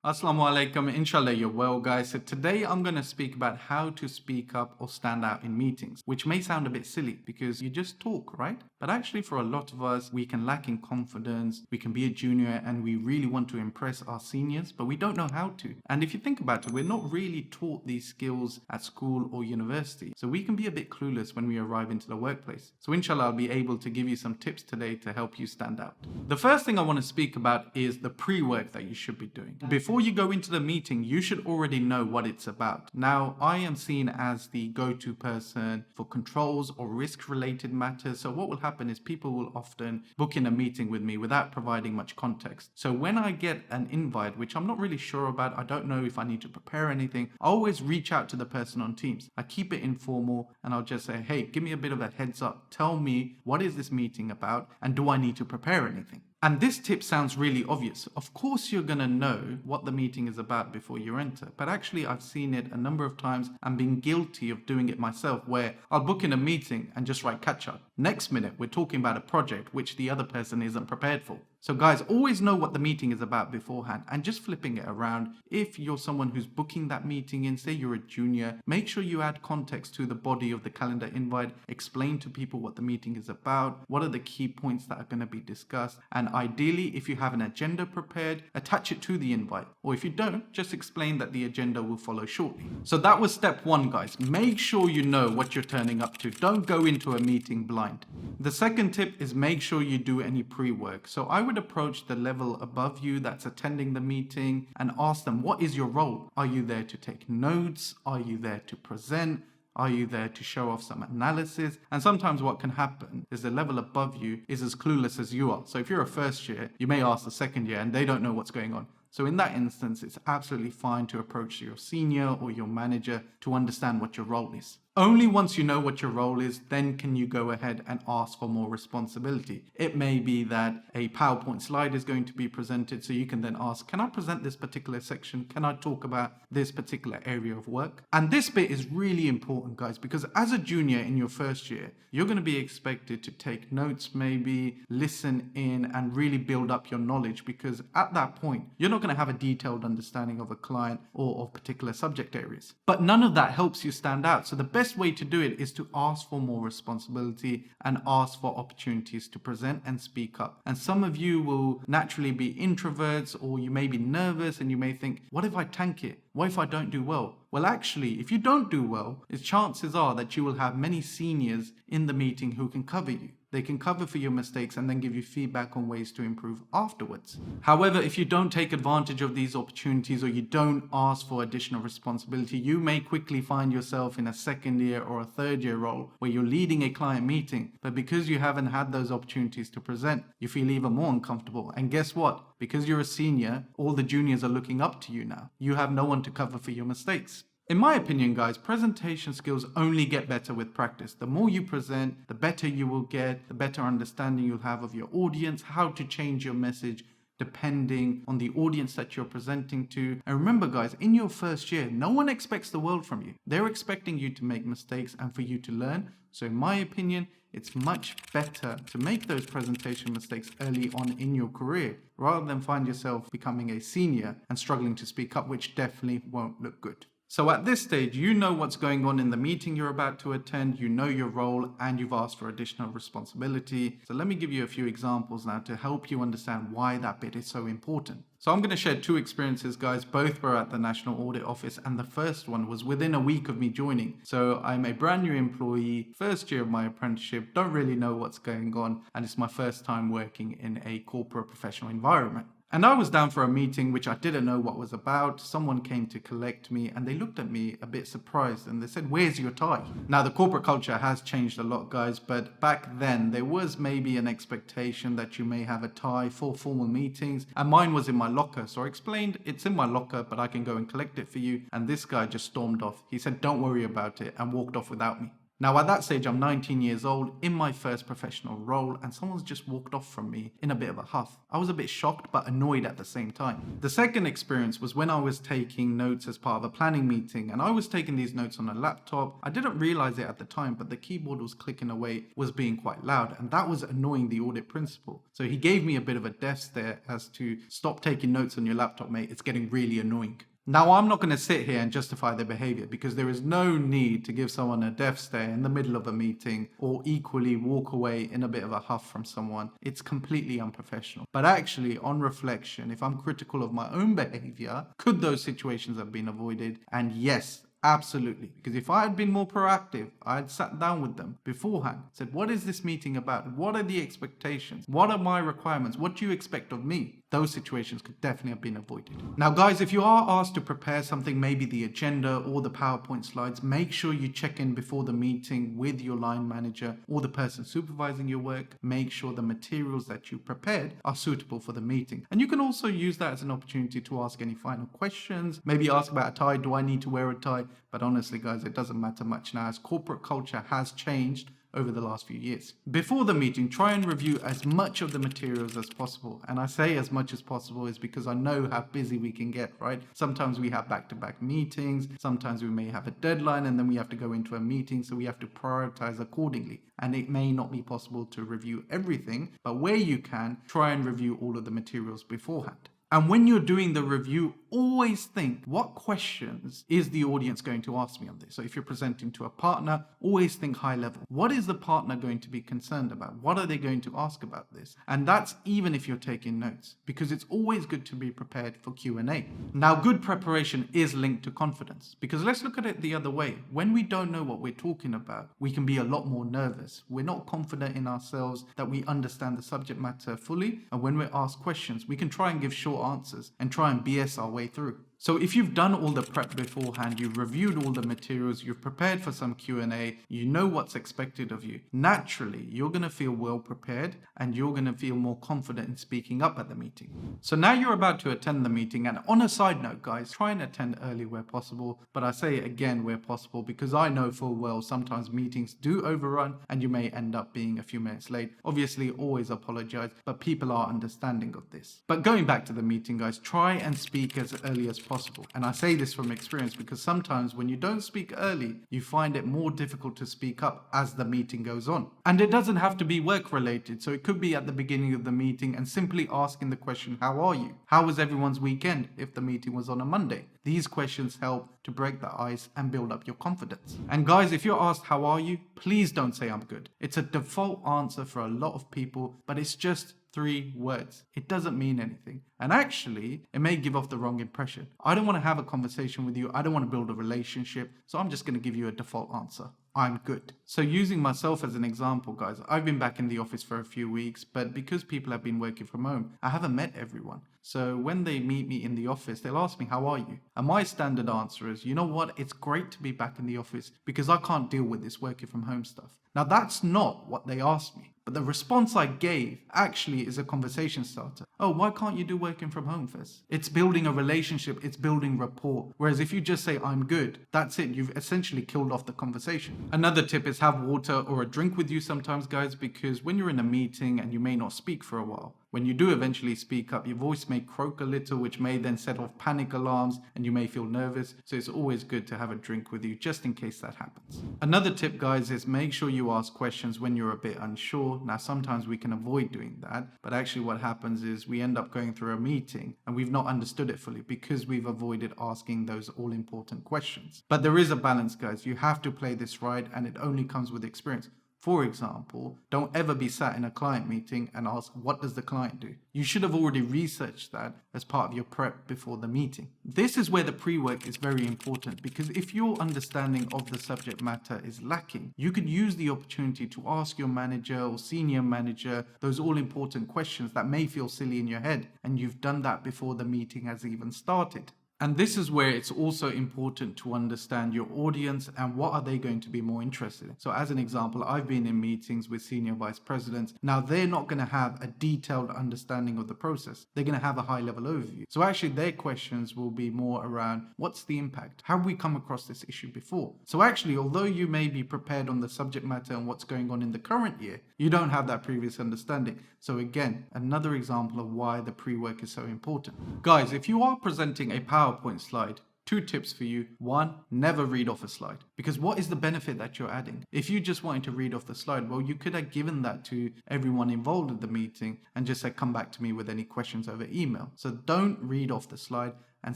Assalamu alaikum, inshallah you're well guys. So today I'm going to speak about how to speak up or stand out in meetings, which may sound a bit silly because you just talk, right? But actually for a lot of us, we can lack in confidence, we can be a junior and we really want to impress our seniors, but we don't know how to. And if you think about it, we're not really taught these skills at school or university. So we can be a bit clueless when we arrive into the workplace. So inshallah I'll be able to give you some tips today to help you stand out. The first thing I want to speak about is the pre-work that you should be doing. Before you go into the meeting, you should already know what it's about. Now, I am seen as the go-to person for controls or risk-related matters. So what will happen is people will often book in a meeting with me without providing much context. So when I get an invite, which I'm not really sure about, I don't know if I need to prepare anything, I always reach out to the person on Teams. I keep it informal and I'll just say, hey, give me a bit of a heads up. Tell me, what is this meeting about? And do I need to prepare anything? And this tip sounds really obvious. Of course, you're going to know what the meeting is about before you enter. But actually, I've seen it a number of times and been guilty of doing it myself, where I'll book in a meeting and just write catch up. Next minute, we're talking about a project which the other person isn't prepared for. So guys, always know what the meeting is about beforehand, and just flipping it around. If you're someone who's booking that meeting in, say you're a junior, make sure you add context to the body of the calendar invite, explain to people what the meeting is about, what are the key points that are going to be discussed, and ideally, if you have an agenda prepared, attach it to the invite. Or if you don't, just explain that the agenda will follow shortly. So that was step one, guys. Make sure you know what you're turning up to. Don't go into a meeting blind. The second tip is make sure you do any pre-work. So I would approach the level above you that's attending the meeting and ask them, what is your role? Are you there to take notes? Are you there to present? Are you there to show off some analysis? And sometimes what can happen is the level above you is as clueless as you are. So if you're a first year, you may ask the second year and they don't know what's going on. So in that instance, it's absolutely fine to approach your senior or your manager to understand what your role is. Only once you know what your role is, then can you go ahead and ask for more responsibility. It may be that a PowerPoint slide is going to be presented, so you can then ask, can I present this particular section? Can I talk about this particular area of work? And this bit is really important, guys, because as a junior in your first year, you're going to be expected to take notes, maybe listen in and really build up your knowledge, because at that point, you're not going to have a detailed understanding of a client or of particular subject areas. But none of that helps you stand out. So the best way to do it is to ask for more responsibility and ask for opportunities to present and speak up. And some of you will naturally be introverts, or you may be nervous and you may think, what if I tank it? What if I don't do well? Well, actually, if you don't do well, chances are that you will have many seniors in the meeting who can cover you. They can cover for your mistakes and then give you feedback on ways to improve afterwards. However, if you don't take advantage of these opportunities or you don't ask for additional responsibility, you may quickly find yourself in a second year or a third year role where you're leading a client meeting, but because you haven't had those opportunities to present, you feel even more uncomfortable. And guess what? Because you're a senior, all the juniors are looking up to you now. You have no one to cover for your mistakes. In my opinion, guys, presentation skills only get better with practice. The more you present, the better you will get, the better understanding you'll have of your audience, how to change your message depending on the audience that you're presenting to. And remember, guys, in your first year, no one expects the world from you. They're expecting you to make mistakes and for you to learn. So in my opinion, it's much better to make those presentation mistakes early on in your career rather than find yourself becoming a senior and struggling to speak up, which definitely won't look good. So at this stage, you know what's going on in the meeting you're about to attend, you know your role, and you've asked for additional responsibility. So let me give you a few examples now to help you understand why that bit is so important. So I'm going to share two experiences, guys. Both were at the National Audit Office, and the first one was within a week of me joining. So I'm a brand new employee, first year of my apprenticeship, don't really know what's going on, and it's my first time working in a corporate professional environment. And I was down for a meeting which I didn't know what was about. Someone came to collect me and they looked at me a bit surprised and they said, "Where's your tie?" Now the corporate culture has changed a lot, guys, but back then there was maybe an expectation that you may have a tie for formal meetings, and mine was in my locker. So I explained, it's in my locker, but I can go and collect it for you. And this guy just stormed off. He said, "Don't worry about it," and walked off without me. Now, at that stage, I'm 19 years old in my first professional role, and someone's just walked off from me in a bit of a huff. I was a bit shocked, but annoyed at the same time. The second experience was when I was taking notes as part of a planning meeting, and I was taking these notes on a laptop. I didn't realize it at the time, but the keyboard was clicking away, was being quite loud, and that was annoying the audit principal. So he gave me a bit of a death stare as to stop taking notes on your laptop, mate. It's getting really annoying. Now, I'm not going to sit here and justify their behavior because there is no need to give someone a death stare in the middle of a meeting or equally walk away in a bit of a huff from someone. It's completely unprofessional. But actually, on reflection, if I'm critical of my own behavior, could those situations have been avoided? And yes, absolutely. Because if I had been more proactive, I had sat down with them beforehand, said, what is this meeting about? What are the expectations? What are my requirements? What do you expect of me? Those situations could definitely have been avoided. Now, guys, if you are asked to prepare something, maybe the agenda or the PowerPoint slides, make sure you check in before the meeting with your line manager or the person supervising your work. Make sure the materials that you prepared are suitable for the meeting. And you can also use that as an opportunity to ask any final questions. Maybe ask about a tie. Do I need to wear a tie? But honestly, guys, it doesn't matter much now as corporate culture has changed over the last few years. Before the meeting, try and review as much of the materials as possible. And I say as much as possible is because I know how busy we can get, right? Sometimes we have back-to-back meetings. Sometimes we may have a deadline and then we have to go into a meeting. So we have to prioritize accordingly. And it may not be possible to review everything, but where you can, try and review all of the materials beforehand. And when you're doing the review, always think, what questions is the audience going to ask me on this? So if you're presenting to a partner, always think high level. What is the partner going to be concerned about? What are they going to ask about this? And that's even if you're taking notes, because it's always good to be prepared for Q&A. Now, good preparation is linked to confidence, because let's look at it the other way. When we don't know what we're talking about, we can be a lot more nervous. We're not confident in ourselves that we understand the subject matter fully. And when we're asked questions, we can try and give short answers and try and BS our way through. So if you've done all the prep beforehand, you've reviewed all the materials, you've prepared for some Q&A, you know what's expected of you, naturally, you're going to feel well prepared and you're going to feel more confident in speaking up at the meeting. So now you're about to attend the meeting, and on a side note, guys, try and attend early where possible. But I say it again where possible because I know full well sometimes meetings do overrun and you may end up being a few minutes late. Obviously, always apologize, but people are understanding of this. But going back to the meeting, guys, try and speak as early as possible. And I say this from experience because sometimes when you don't speak early, you find it more difficult to speak up as the meeting goes on. And it doesn't have to be work related. So it could be at the beginning of the meeting and simply asking the question, how are you? How was everyone's weekend if the meeting was on a Monday? These questions help to break the ice and build up your confidence. And guys, if you're asked, how are you? Please don't say I'm good. It's a default answer for a lot of people, but it's just 3 words. It doesn't mean anything. And actually, it may give off the wrong impression. I don't want to have a conversation with you. I don't want to build a relationship. So I'm just going to give you a default answer. I'm good. So using myself as an example, guys, I've been back in the office for a few weeks, but because people have been working from home, I haven't met everyone. So when they meet me in the office, they'll ask me, how are you? And my standard answer is, you know what? It's great to be back in the office because I can't deal with this working from home stuff. Now, that's not what they asked me. But the response I gave actually is a conversation starter. Oh, why can't you do working from home first? It's building a relationship. It's building rapport. Whereas if you just say, I'm good, that's it. You've essentially killed off the conversation. Another tip is have water or a drink with you sometimes, guys, because when you're in a meeting and you may not speak for a while, when you do eventually speak up, your voice may croak a little, which may then set off panic alarms and you may feel nervous. So it's always good to have a drink with you just in case that happens. Another tip, guys, is make sure you ask questions when you're a bit unsure. Now, sometimes we can avoid doing that, but actually what happens is we end up going through a meeting and we've not understood it fully because we've avoided asking those all-important questions. But there is a balance, guys. You have to play this right, and it only comes with experience. For example, don't ever be sat in a client meeting and ask, what does the client do? You should have already researched that as part of your prep before the meeting. This is where the pre-work is very important, because if your understanding of the subject matter is lacking, you could use the opportunity to ask your manager or senior manager those all-important questions that may feel silly in your head, and you've done that before the meeting has even started. And this is where it's also important to understand your audience and what are they going to be more interested in. So as an example, I've been in meetings with senior vice presidents. Now they're not going to have a detailed understanding of the process. They're going to have a high level overview. So actually their questions will be more around what's the impact? How have we come across this issue before? So actually, although you may be prepared on the subject matter and what's going on in the current year, you don't have that previous understanding. So again, another example of why the pre-work is so important. Guys, if you are presenting a PowerPoint slide, 2 tips for you. 1, never read off a slide. Because what is the benefit that you're adding? If you just wanted to read off the slide, well, you could have given that to everyone involved in the meeting and just said, come back to me with any questions over email. So don't read off the slide. And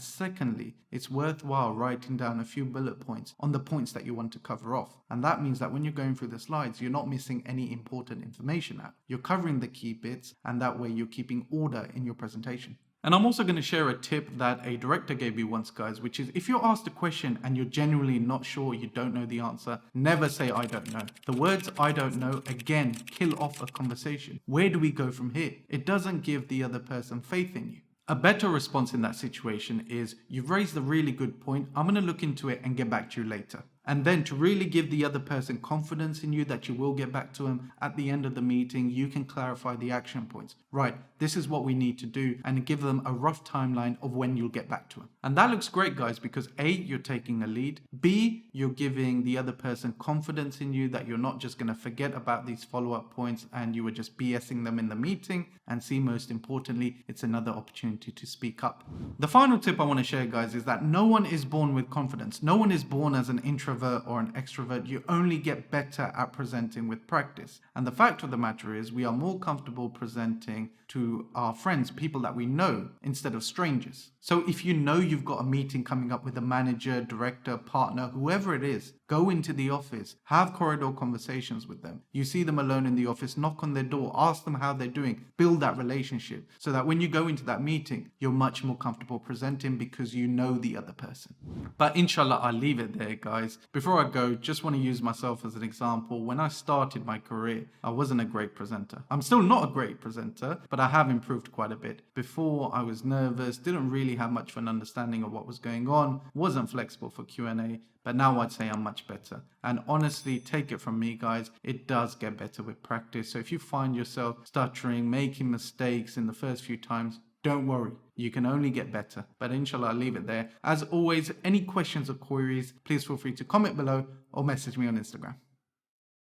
secondly, it's worthwhile writing down a few bullet points on the points that you want to cover off. And that means that when you're going through the slides, you're not missing any important information out. You're covering the key bits, and that way you're keeping order in your presentation. And I'm also going to share a tip that a director gave me once, guys, which is if you're asked a question and you're genuinely not sure, you don't know the answer, never say, I don't know. The words I don't know, again, kill off a conversation. Where do we go from here? It doesn't give the other person faith in you. A better response in that situation is, you've raised a really good point. I'm going to look into it and get back to you later. And then to really give the other person confidence in you that you will get back to them at the end of the meeting, you can clarify the action points. Right, this is what we need to do, and give them a rough timeline of when you'll get back to them. And that looks great, guys, because A, you're taking a lead. B, you're giving the other person confidence in you that you're not just going to forget about these follow-up points and you were just BSing them in the meeting. And C, most importantly, it's another opportunity to speak up. The final tip I want to share, guys, is that no one is born with confidence. No one is born as an introvert or an extrovert. You only get better at presenting with practice. And the fact of the matter is, we are more comfortable presenting to our friends, people that we know, instead of strangers. So if you know you've got a meeting coming up with a manager, director, partner, whoever it is, go into the office, have corridor conversations with them. You see them alone in the office, knock on their door, ask them how they're doing, build that relationship so that when you go into that meeting, you're much more comfortable presenting because you know the other person. But inshallah, I'll leave it there, guys. Before I go, just want to use myself as an example. When I started my career, I wasn't a great presenter. I'm still not a great presenter, but I have improved quite a bit. Before, I was nervous, didn't really have much of an understanding of what was going on, wasn't flexible for Q&A, but now I'd say I'm much better. And honestly, take it from me, guys, it does get better with practice. So if you find yourself stuttering, making mistakes in the first few times, don't worry, you can only get better. But inshallah, I'll leave it there. As always, any questions or queries, please feel free to comment below or message me on Instagram.